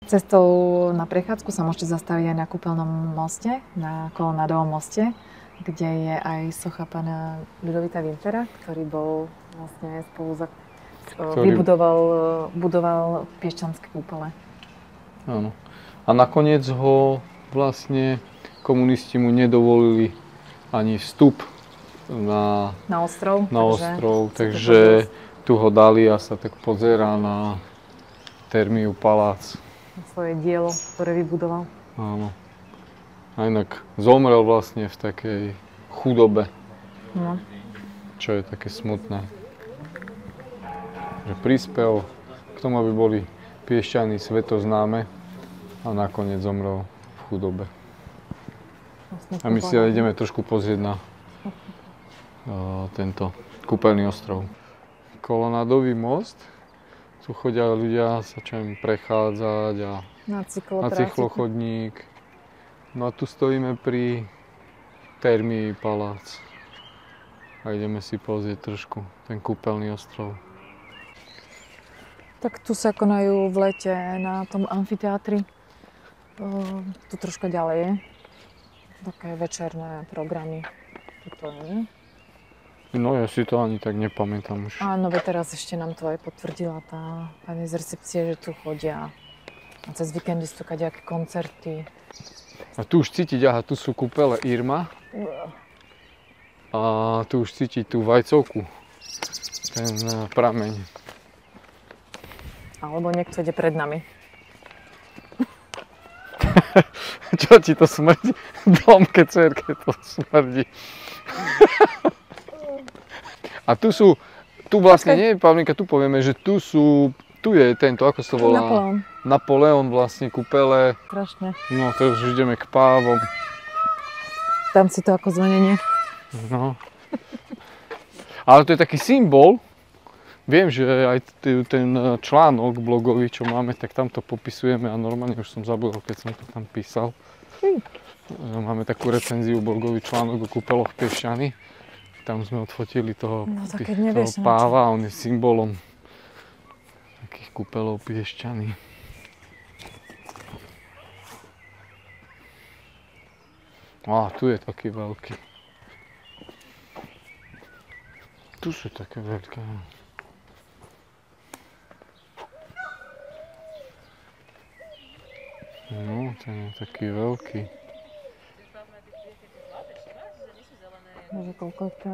Cestou na prechádzku sa môžete zastaviť aj na kúpeľnom moste, na Kolonadovom moste, kde je aj socha pána Ľudovita Winfera, ktorý bol vlastne budoval Piešťanské kúpele. Áno. A nakoniec ho vlastne komunisti mu nedovolili ani vstup na ostrov. Takže tu ho dali a sa tak pozerá na Termiu palác. Svoje dielo, ktoré vybudoval. Áno. A inak zomrel vlastne v takej chudobe, čo je také smutné. Že prispel k tomu, aby boli Piešťany svetoznáme a nakoniec zomrel v chudobe. A my si ideme trošku pozrieť na tento kúpeľný ostrov. Kolonadový most. Tu chodia ľudia sa prechádzať a na cyklochodník. No a tu stojíme pri Termii palác. A ideme si pozrieť trošku ten kúpeľný ostrov. Tak tu sa konajú v lete na tom amfiteátri. Tu troška ďalej je. Také večerné programy. Tuto je. No ja si to ani tak nepamätám už. Áno, teraz ešte nám to aj potvrdila tá pani z recepcie, že tu chodia. A cez víkendy sú kadejaké koncerty. A tu už cítiť, tu sú kúpele Irma. A tu už cítiť tú vajcovku. Ten prameň. Alebo niekto ide pred nami. Čo ti to smrdí? Domke, cerke to smrdí. A tu vlastne nie, Pavlinka, tu povieme, že tu je tento, ako sa to volá? Napoleon vlastne, kúpele. Strašne. No, teraz už ideme k pávom. Tam si to ako zvenenie. No. Ale to je taký symbol. Viem, že aj ten článok blogový, čo máme, tak tam to popisujeme a normálne už som zabudol, keď som to tam písal. Máme takú recenziu, blogový článok o kúpeloch Piešťany. Tam sme odfotili toho páva a on je symbolom takých kúpelov Piešťany. Á, tu je taký veľký. Tu sú také veľké. No, ten je taký veľký. Môže koľko je to?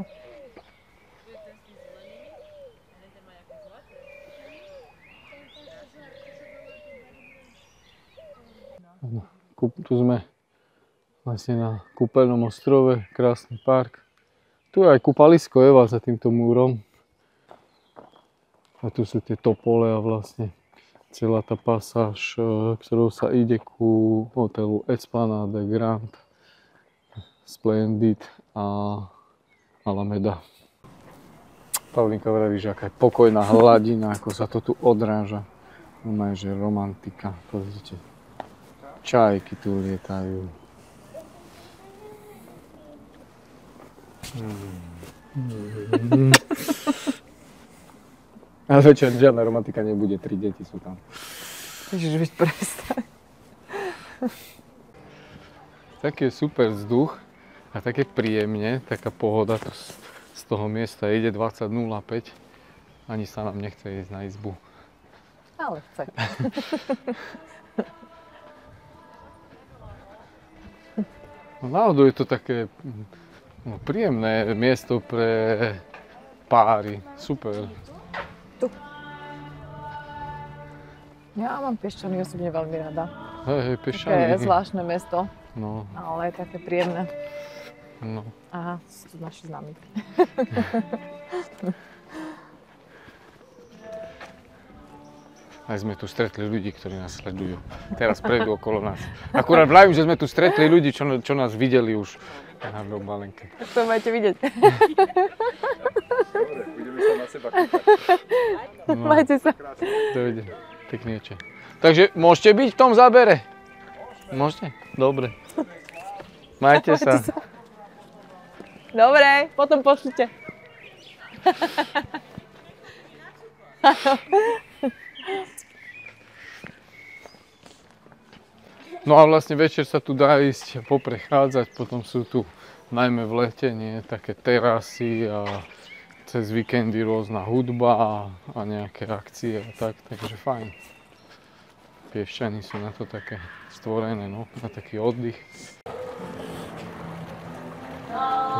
Tu sme vlastne na kúpeľnom ostrove, krásny park. Tu je aj kúpalisko Eva za týmto múrom. A tu sú tie topole a vlastne celá tá pasáž, ktorou sa ide ku hotelu Esplanade Grand, Splendid a Alameda. Pavlinka vraví, že aká je pokojná hladina, ako sa to tu odráža. Normálne, že romantika. Pozrite, čajky tu lietajú. Ale večer žiadna romantika nebude, 3 deti sú tam. Ježiš, byť prestaň. Taký je super vzduch a také príjemne, taká pohoda z toho miesta ide 20:05. Ani sa nám nechce ísť na izbu. Ale chce. No, náhodou je to také príjemné miesto pre páry. Super. Ja mám Piešťany osobne veľmi rada. Hej, Piešťany. Také zvláštne mesto, no. Ale je také príjemné. No. Aha, sú tu naši známi. Aj sme tu stretli ľudí, ktorí nás sledujú. Teraz prejdú okolo nás. Akurát vravím, že sme tu stretli ľudí, čo nás videli už na Malenke. Tak to máte vidieť. Dobre, budeme sa na seba kúkať. No. Majte sa. Dojde. Pekný večer. Takže môžete byť v tom zábere? Môžete? Dobre. Majte sa. Dobre, potom pošlite. No a vlastne večer sa tu dá ísť poprechádzať, potom sú tu najmä v lete také terasy a cez víkendy rôzna hudba a nejaké akcie a tak, takže fajn. Piešťany sú na to také stvorené, no, na taký oddych.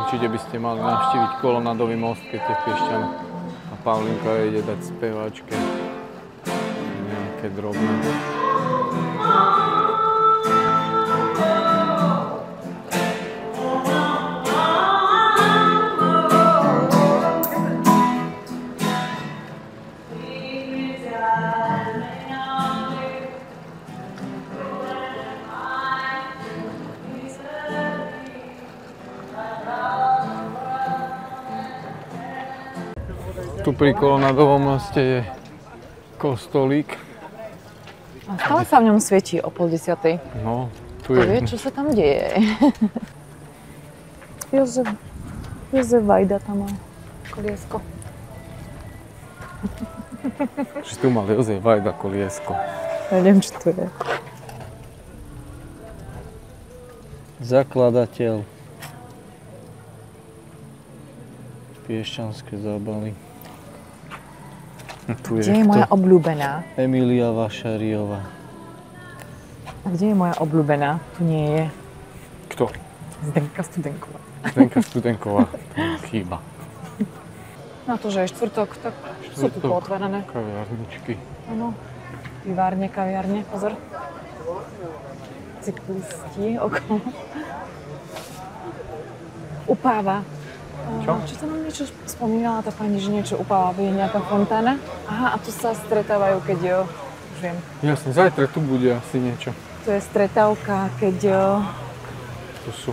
Určite by ste mali navštíviť Kolonadový most, keď ste v Piešťanoch. A Paulinka ide dať speváčke nejaké drobné. Tu pri Kolonadovom moste je kostolík. A stále sa v ňom svietí o 9:30. No, tu je. Vie, čo sa tam deje. Jozef Vajda tam má koliesko. Že tu mal Jozef Vajda koliesko. Neviem, čo to je. Zakladateľ Piešťanské zábavy. Kde je moja obľúbená? Emília Vašariová. A kde je moja obľúbená? Tu nie je. Kto? Zdenka Studenková. Zdenka Studenková, to chýba. Na to, že je štvrtok, tak sú tu pootvárané. Kaviarničky. Áno, pivárne, kaviarne, pozor. Cyklisti okolo. Upáva. Čo? Čo sa nám niečo spomínala tá pani, že niečo upáva, bude nejaká fontána? Aha, a tu sa stretávajú, keď jo, už viem. Jasne, zajtra tu bude asi niečo. To je stretávka, keď jo... Tu sú.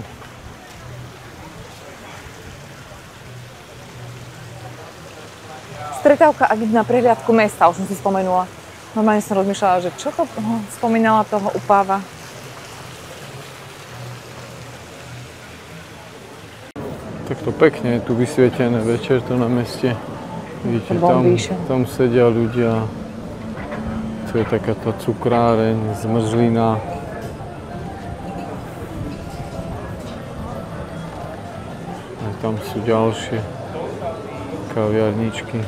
Stretávka, ak ísť na prehliadku mesta, už som si spomenula. Normálne som rozmýšľala, že čo to spomínala toho upáva. Takto pekne je tu vysvietené večer to na meste. Vidíte, tam sedia ľudia. Tu je takáto cukráreň, zmrzlina. A tam sú ďalšie kaviarničky.